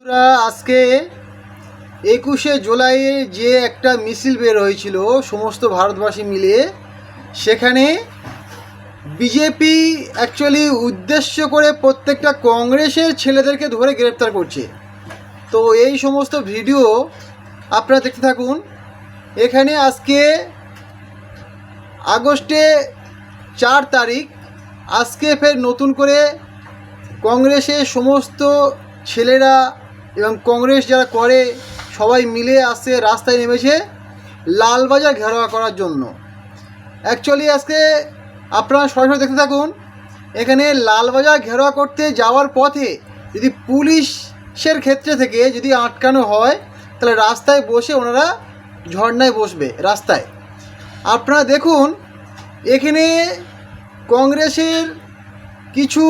আজকে 21শে জুলাইয়ে যে একটা মিছিল বের হয়েছিল সমস্ত ভারতবাসী মিলে, সেখানে বিজেপি অ্যাকচুয়ালি উদ্দেশ্য করে প্রত্যেকটা কংগ্রেসের ছেলেদেরকে ধরে গ্রেপ্তার করছে। তো এই সমস্ত ভিডিও আপনারা দেখতে থাকুন। এখানে আজকে আগস্টে 4 তারিখ আজকে ফের নতুন করে কংগ্রেসের সমস্ত ছেলেরা এবং কংগ্রেস যারা করে সবাই মিলে আসছে, রাস্তায় নেমেছে লালবাজার ঘেরাও করার জন্য। অ্যাকচুয়ালি আজকে আপনারা সরাসরি দেখতে থাকুন। এখানে লালবাজার ঘেরাও করতে যাওয়ার পথে যদি পুলিশের ক্ষেত্রে থেকে যদি আটকানো হয়, তাহলে রাস্তায় বসে ওনারা ঝর্ণায় বসবে রাস্তায়। আপনারা দেখুন এখানে কংগ্রেসের কিছু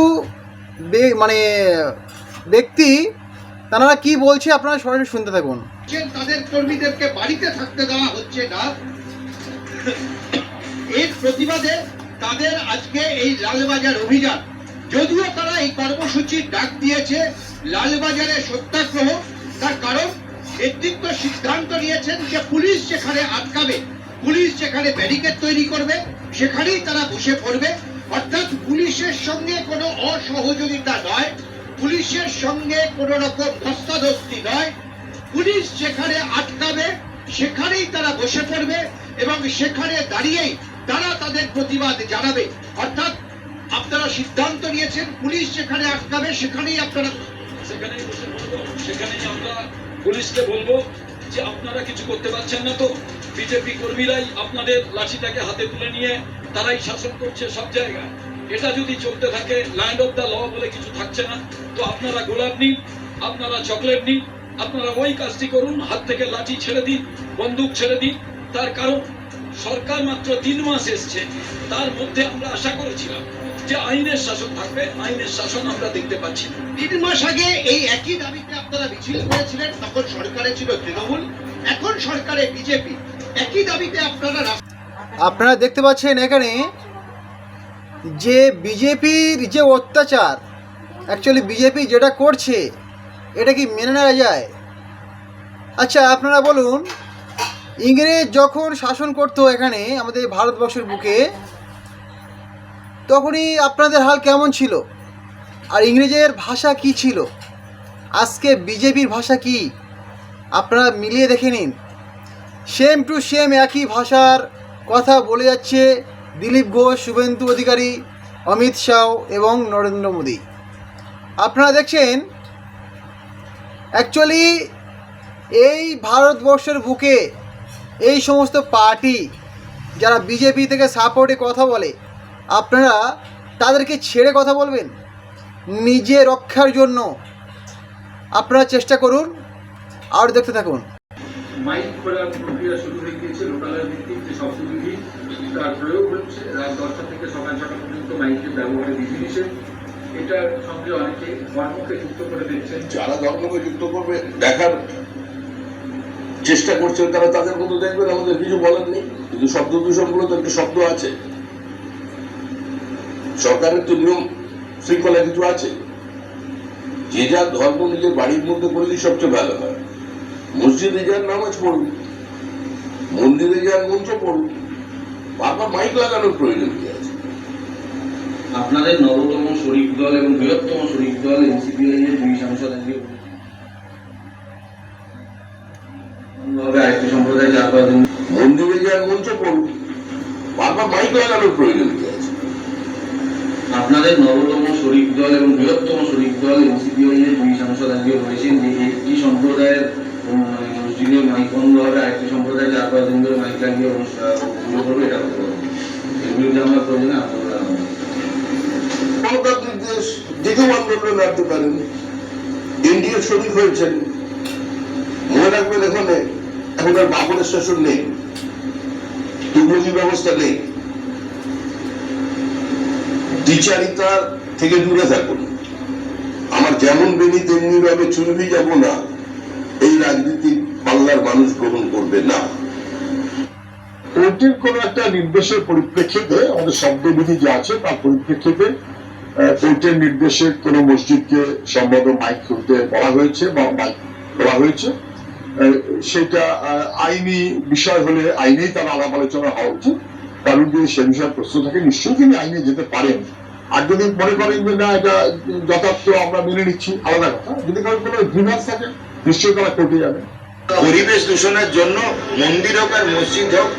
ব্যক্তি তারা কি বলছে আপনারা সরাসরি শুনতে থাকুন। তাদের কর্মীদেরকে বাড়িতে থাকতে দেওয়া হচ্ছে না, এর প্রতিবাদে তাদের আজকে এই লালবাজার অভিযান। যদিও তারা এই কর্মসূচির ডাক দিয়েছে লালবাজারে সত্যাগ্রহ, তার কারণ নেতৃত্ব সিদ্ধান্ত নিয়েছেন যে পুলিশ যেখানে আটকাবে, পুলিশ যেখানে ব্যারিকেড তৈরি করবে, সেখানেই তারা বসে পড়বে। অর্থাৎ পুলিশের সঙ্গে কোনো অসহযোগিতা নয়, পুলিশের সঙ্গে কোনো রকম ধস্তাধস্তি নয়। পুলিশ যেখানে আটকাবে সেখানেই তারা বসে পড়বে এবং সেখানে দাঁড়িয়েই তারা তাদের প্রতিবাদ জানাবে। অর্থাৎ আপনারা সিদ্ধান্ত নিয়েছেন পুলিশ যেখানে আটকাবে সেখানেই আপনারা সেখানেই বসে পড়বো, সেখানেই আমরা পুলিশকে বলবো যে আপনারা কিছু করতে পারছেন না, তো বিজেপি কর্মীরাই আপনাদের লাঠিটাকে হাতে তুলে নিয়ে তারাই শাসন করছে সব জায়গায়। এটা যদি চলতে থাকে, ল্যান্ড অফ দ্য ল বলে কিছু থাকছে না, তো আপনারা গোলাপ নিন, আপনারা চকলেট নিন, আপনারা ওই কাজটি করুন, হাত থেকে লাঠি ছেড়ে দিন, বন্দুক ছেড়ে দিন। তার কারণ সরকার মাত্র 3 মাস এসছে, তার মধ্যে আমরা আশা করেছিলাম যে আইনের শাসন থাকবে, আইনের শাসন আমরা দেখতে পাচ্ছি না। 3 মাস আগে এই একই দাবিতে আপনারা মিছিল করেছিলেন, তখন সরকারে ছিল তৃণমূল, এখন সরকারে বিজেপি, একই দাবিতে আপনারা দেখতে পাচ্ছেন এখানে যে বিজেপির যে অত্যাচার, অ্যাকচুয়ালি বিজেপি যেটা করছে এটা কি মেনে নেওয়া যায়? আচ্ছা আপনারা বলুন, ইংরেজ যখন শাসন করতো এখানে আমাদের ভারতবর্ষের বুকে, তখনই আপনাদের হাল কেমন ছিল? আর ইংরেজের ভাষা কি ছিল, আজকে বিজেপির ভাষা কি, আপনারা মিলিয়ে দেখে নিন। সেম টু সেম একই ভাষার কথা বলে যাচ্ছে দিলীপ ঘোষ, শুভেন্দু অধিকারী, অমিত শাহ এবং নরেন্দ্র মোদী। আপনারা দেখছেন অ্যাকচুয়ালি এই ভারতবর্ষের বুকে এই সমস্ত পার্টি যারা বিজেপি থেকে সাপোর্টে কথা বলে, আপনারা তাদেরকে ছেড়ে কথা বলবেন? নিজে রক্ষার জন্য আপনারা চেষ্টা করুন আর দেখতে থাকুন। মাইক খোলার প্রক্রিয়া শুরু হয়ে গিয়েছে। লোকালয় ভিত্তিক যে শব্দবিধি তার প্রয়োগ হচ্ছে। রাত 10টা থেকে সকাল 6টা পর্যন্ত মাইকের ব্যবহারে বিধিনিষেধ। এটার সঙ্গে অনেকে ধর্মকে যুক্ত করে দিচ্ছেন। যারা ধর্মকে যুক্ত করবে দেখার চেষ্টা করছেন তারা তাদের মতো দেখবেন, আমাদের কিছু বলার নেই। কিন্তু শব্দ দূষণগুলো তো একটা শব্দ আছে, সরকারের তো নিয়ম শৃঙ্খলা কিছু আছে। যে যার ধর্ম নিজের বাড়ির মধ্যে করলেই সবচেয়ে ভালো হয়। মসজিদে যান নামাজ পড়ুন, মন্দিরে যান মন্ত্র পড়ুন, বারবার মাইক লাগানোর প্রয়োজন কি আছে? আপনাদের নবতম শরিক দল এবং বৃহত্তম শরিক দল এনসিপিআই এর 2 সাংসদ আজকে আরেকটি সম্প্রদায় মন্দিরে যান মন্ত্র পড়ুন, বারবার মাইক লাগানোর প্রয়োজন কি আছে? আপনাদের নবতম শরিক দল এবং বৃহত্তম শরিক দল এনসিপিআই এর 2 সাংসদ আজকে বলেছেন যে একটি সম্প্রদায়ের মসজিদে মাইক বন্ধ হবে, আরেকটি সম্প্রদায় 4-5 দিন ধরে মাইক লাগিয়ে পুজো করবে, এটা হতে পারে। এর বিরুদ্ধে আমরা প্রয়োজনে আন্দোলন গণতান্ত্রিক দেশ, যেকেও আন্দোলন রাখতে পারেন। ইন্ডিয়া শরিক হয়েছেন, মনে রাখবেন এখানে এখন আর বাবরের শাসন নেই, তুগলকি ব্যবস্থা নেই। দ্বিচারিতা থেকে দূরে থাকুন। আমার যেমন বেনি তেমনি ভাবে চুনবি যাব না, এই রাজনীতি বাংলার মানুষ গ্রহণ করবে না। কোর্টের কোন একটা নির্দেশের পরিপ্রেক্ষিতে, আমাদের শব্দবিধি যে আছে তার পরিপ্রেক্ষিতে কোর্টের নির্দেশে কোনো মসজিদকে সম্ভবত মাইক খুলতে বলা হয়েছে বা মাইক দেওয়া হয়েছে, সেটা আইনি বিষয় হলে আইনেই তার আলাপ আলোচনা হওয়া উচিত। কারণ যদি সে বিষয়ে প্রশ্ন থাকে নিশ্চয়ই তিনি আইনে যেতে পারেন। আর যদি মনে করেন যে না এটা যথার্থ আমরা মেনে নিচ্ছি, আলাদা কথা। যদি কারণ কোনো গ্রিভান্স থাকে নিশ্চয়ই তারা কোর্টে যাবে। পরিবেশ দূষণের জন্য মন্দির হোক আর মসজিদ হোক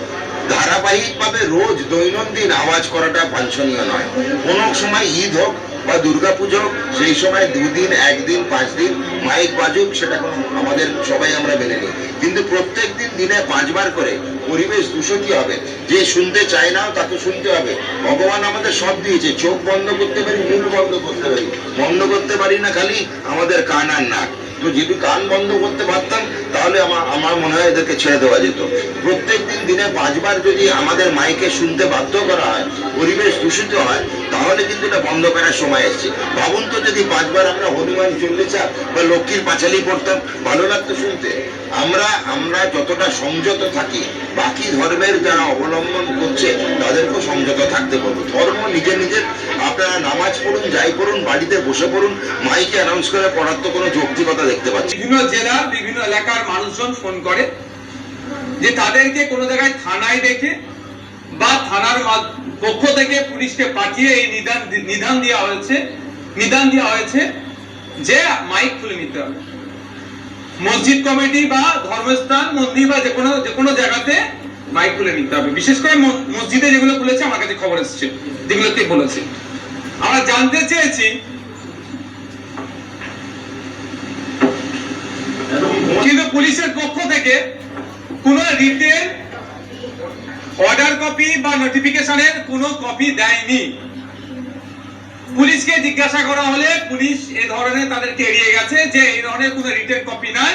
ধারাবাহিকভাবে রোজ দৈনন্দিন আওয়াজ করাটা বাঞ্ছনীয় নয়। কোনো সময় ঈদ হোক বা দুর্গাপুজো হোক, সেই সময় 2 দিন 1 দিন 5 দিন মাইক বাজুক, সেটা কোনো আমাদের সবাই আমরা মেনে নিই। কিন্তু প্রত্যেক দিন দিনে 5 বার করে পরিবেশ দূষণই হবে। যে শুনতে চায় না তাকে শুনতে হবে। ভগবান আমাদের সব দিয়েছে, চোখ বন্ধ করতে পারি, মুখ বন্ধ করতে পারি, বন্ধ করতে পারি না খালি আমাদের কান আর নাক। তো যদি কান বন্ধ করতে পারতাম তাহলে আমার মনে হয় এদেরকে ছেড়ে দেওয়া যেত। প্রত্যেক দিন দিনে 5 বার যদি আমাদের মাইকে শুনতে বাধ্য করা হয়, পরিবেশ দূষিত হয়, তাহলে কিন্তু এটা বন্ধ করার সময় এসেছে। ভাবুন তো যদি 5 বার আমরা হনুমান চল্লিশা বা লক্ষ্মীর পাঁচালি পড়তাম, ভালো লাগতো শুনতে। আমরা যতটা সংযত থাকি, বাকি ধর্মের যারা অবলম্বন করছে তাদেরকেও সংযত থাকতে বলবো। ধর্ম নিজের নিজের, আপনারা নামাজ পড়ুন, যাই পড়ুন, বাড়িতে বসে পড়ুন, মাইকে অ্যানাউন্স করে পড়ার তো কোনো যৌক্তিকতা দেখতে পাচ্ছি। বিভিন্ন জেলার বিভিন্ন এলাকার মানুষজন ফোন করে যে তাদেরকে কোনো জায়গায় থানায় দেখে বা থানার পক্ষ থেকে পুলিশকে পাঠিয়ে এই নিদান দেওয়া হয়েছে যে মাইক খুলে নিতে হবে। মসজিদ কমিটি বা ধর্মস্থান, মন্দির বা যে কোনো জায়গাতে মাইক খুলে নিতে হবে। বিশেষ করে মসজিদে যেগুলো খুলেছে, আমার কাছে খবর এসেছে যেগুলোতে বলেছে। আমরা জানতে চেয়েছি কিন্তু পুলিশের পক্ষ থেকে কোন রিটেন অর্ডার কপি বা নোটিফিকেশনের কোনো কপি দেয়নি। পুলিশকে জিজ্ঞাসা করা হলে পুলিশ এই ধরনের তাদেরকে এড়িয়ে গেছে যে এই ধরনের কোনো রিটেন কপি নাই,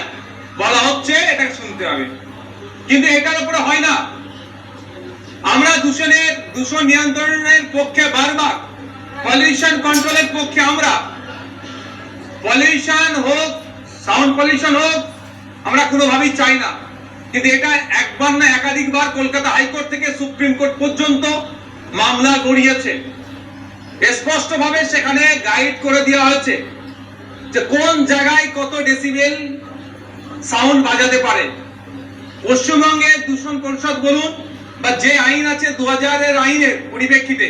বলা হচ্ছে এটা শুনতে হবে। কিন্তু এটার উপরে হয় না। আমরা দূষণ নিয়ন্ত্রণের পক্ষে বারবার, পলিউশন কন্ট্রোলের পক্ষে আমরা, পলিউশন হোক, সাউন্ড পলিউশন হোক, আমরা কোনোভাবেই চাই না। কিন্তু এটা একবার না একাধিকবার কলকাতা হাইকোর্ট থেকে সুপ্রিম কোর্ট পর্যন্ত মামলা গড়িয়েছে। স্পষ্টভাবে সেখানে গাইড করে দেওয়া হয়েছে যে কোন জায়গায় কত ডেসিবেল সাউন্ড বাজাতে পারে। পশ্চিমবঙ্গের দূষণ পরিষদ বলুন বা যে আইন আছে 2000-এর আইনের পরিপ্রেক্ষিতে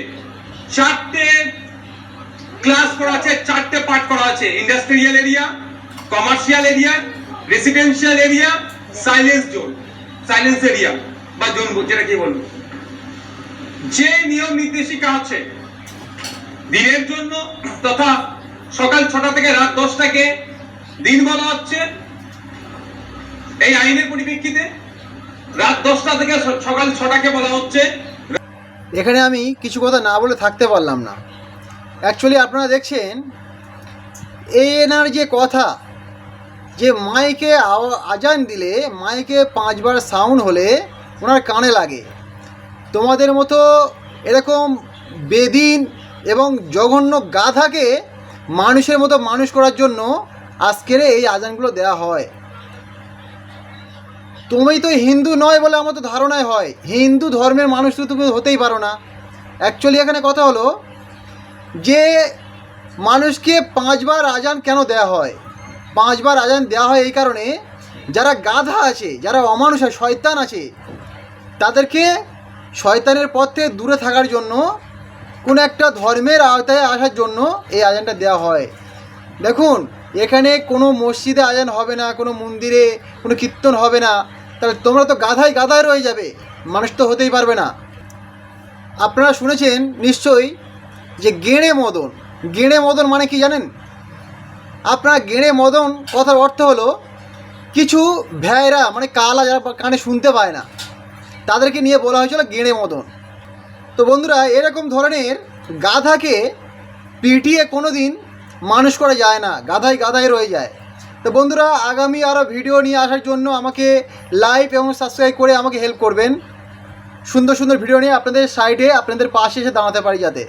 4টে ক্লাস করা আছে, 4টে পার্ট করা আছে: industrial area, commercial area, residential area, silence area বা জোন, যেটা কি বলবো। যে নিয়ম নির্দেশিকা আছে দিনের জন্য তথা সকাল 6টা থেকে রাত 10টাকে দিন বলা হচ্ছে এই আইনের পরিপ্রেক্ষিতে, রাত 10টা থেকে সকাল 6টাকে বলা হচ্ছে। এখানে আমি কিছু কথা না বলে থাকতে পারলাম না। অ্যাকচুয়ালি আপনারা দেখছেন এনার যে কথা, যে মাইকে আজান দিলে, মাইকে 5 বার সাউন্ড হলে ওনার কানে লাগে। তোমাদের মতো এরকম বেদিন এবং জঘন্য গাধাকে মানুষের মতো মানুষ করার জন্য আজকের এই আজানগুলো দেওয়া হয়। তুমি তো হিন্দু নয় বলে আমার তো ধারণায় হয়, হিন্দু ধর্মের মানুষ তো তুমি হতেই পারো না। অ্যাকচুয়ালি এখানে কথা হলো যে মানুষকে 5 বার আজান কেন দেওয়া হয়। 5 বার আজান দেওয়া হয় এই কারণে, যারা গাধা আছে, যারা অমানুষ আছে, শয়তান আছে, তাদেরকে শয়তানের পথ থেকে দূরে থাকার জন্য, কোনো একটা ধর্মের আওতায় আসার জন্য এই আজানটা দেওয়া হয়। দেখুন, এখানে কোনো মসজিদে আজান হবে না, কোনো মন্দিরে কোনো কীর্তন হবে না, তাহলে তোমরা তো গাধায় রয়ে যাবে, মানুষ তো হতেই পারবে না। আপনারা শুনেছেন নিশ্চয়ই যে গেঁড়ে মদন মানে কি জানেন আপনারা? গেঁড়ে মদন কথার অর্থ হলো কিছু ভ্যায়রা, মানে কালা, যারা কানে শুনতে পায় না, তাদেরকে নিয়ে বলা হয়েছিল গেঁড়ে মদন। তো বন্ধুরা, এরকম ধরনের গাধাকে পিটিয়ে কোনো দিন মানুষ করা যায় না, গাধাই রয়ে যায়। তো বন্ধুরা, আগামী আরও ভিডিও নিয়ে আসার জন্য আমাকে লাইক এবং সাবস্ক্রাইব করে আমাকে হেল্প করবেন। সুন্দর ভিডিও নিয়ে আপনাদের সাইডে, আপনাদের পাশে এসে দাঁড়াতে পারি যাতে।